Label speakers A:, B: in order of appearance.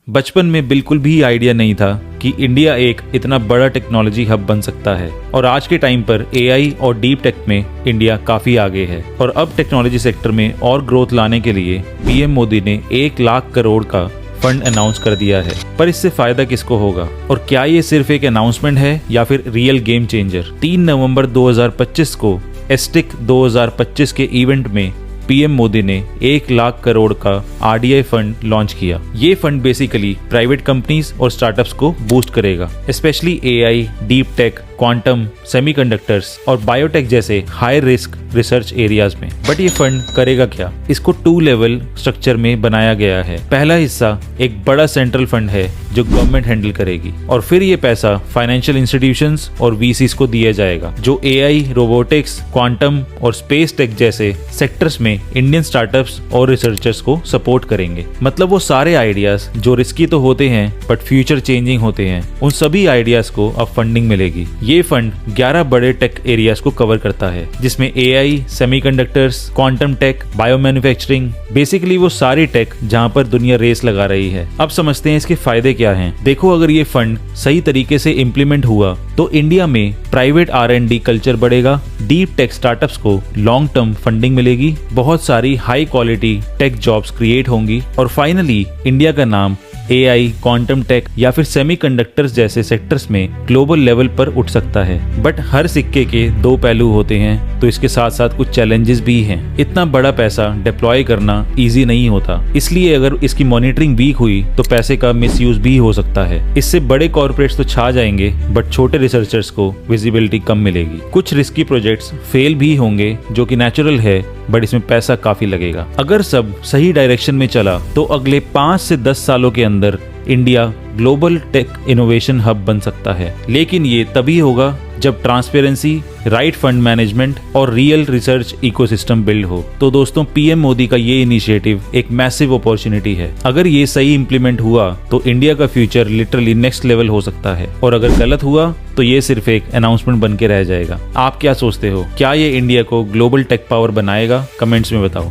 A: बचपन में बिल्कुल भी आइडिया नहीं था कि इंडिया एक इतना बड़ा टेक्नोलॉजी हब बन सकता है और आज के टाइम पर एआई और डीप टेक में इंडिया काफी आगे है। और अब टेक्नोलॉजी सेक्टर में और ग्रोथ लाने के लिए पीएम मोदी ने 1 लाख करोड़ का फंड अनाउंस कर दिया है। पर इससे फायदा किसको होगा और क्या ये सिर्फ एक अनाउंसमेंट है या फिर रियल गेम चेंजर? 3 नवंबर 2025 को एस्टिक 2025 के इवेंट में पीएम मोदी ने 1 लाख करोड़ का आरडीआई फंड लॉन्च किया। ये फंड बेसिकली प्राइवेट कंपनीज और स्टार्टअप्स को बूस्ट करेगा, specially AI, deep tech, quantum, semiconductors और बायोटेक जैसे हाई रिस्क रिसर्च एरियाज में। बट ये फंड करेगा क्या? इसको 2 लेवल स्ट्रक्चर में बनाया गया है। पहला हिस्सा एक बड़ा सेंट्रल फंड है जो गवर्नमेंट हैंडल करेगी और फिर ये पैसा फाइनेंशियल इंस्टीट्यूशंस और वीसीज को दिया जाएगा जो एआई, रोबोटिक्स, क्वांटम और स्पेस टेक जैसे सेक्टर्स में इंडियन स्टार्टअप्स और रिसर्चर्स को सपोर्ट करेंगे। मतलब वो सारे आइडियाज जो रिस्की तो होते हैं बट फ्यूचर चेंजिंग होते हैं, उन सभी आइडियाज को अब फंडिंग मिलेगी। ये फंड 11 बड़े टेक एरियाज को कवर करता है जिसमें AI, semiconductors, quantum tech, bio manufacturing, basically वो सारी टेक जहां पर दुनिया रेस लगा रही है। अब समझते हैं इसके फायदे क्या हैं। देखो, अगर ये फंड सही तरीके से इम्प्लीमेंट हुआ तो इंडिया में प्राइवेट R&D कल्चर बढ़ेगा, डीप टेक स्टार्टअप्स को लॉन्ग टर्म फंडिंग मिलेगी, बहुत सारी high quality tech jobs create होंगी और फाइनली इंडिया का नाम एआई, क्वांटम टेक या फिर सेमीकंडक्टर्स जैसे सेक्टर्स में ग्लोबल लेवल पर उठ सकता है। बट हर सिक्के के 2 पहलू होते हैं, तो इसके साथ साथ कुछ चैलेंजेस भी हैं। इतना बड़ा पैसा डिप्लॉय करना इजी नहीं होता, इसलिए अगर इसकी मॉनिटरिंग वीक हुई तो पैसे का मिसयूज भी हो सकता है। इससे बड़े कॉर्पोरेट्स तो छा जाएंगे बट छोटे रिसर्चर्स को विजिबिलिटी कम मिलेगी। कुछ रिस्की प्रोजेक्ट्स फेल भी होंगे जो कि नेचुरल है, बट इसमें पैसा काफी लगेगा। अगर सब सही डायरेक्शन में चला तो अगले 5 से 10 सालों के अंदर India global tech innovation hub बन सकता है। लेकिन ये तभी होगा जब ट्रांसपेरेंसी, राइट फंड मैनेजमेंट और रियल रिसर्च इकोसिस्टम बिल्ड हो। तो दोस्तों, पीएम मोदी का ये इनिशिएटिव एक मैसिव अपॉर्चुनिटी है। अगर ये सही इंप्लीमेंट हुआ तो इंडिया का फ्यूचर लिटरली नेक्स्ट लेवल हो सकता है और अगर गलत हुआ तो ये सिर्फ एक अनाउंसमेंट बन के रह जाएगा। आप क्या सोचते हो? क्या ये इंडिया को ग्लोबल टेक पावर बनाएगा? कमेंट्स में बताओ।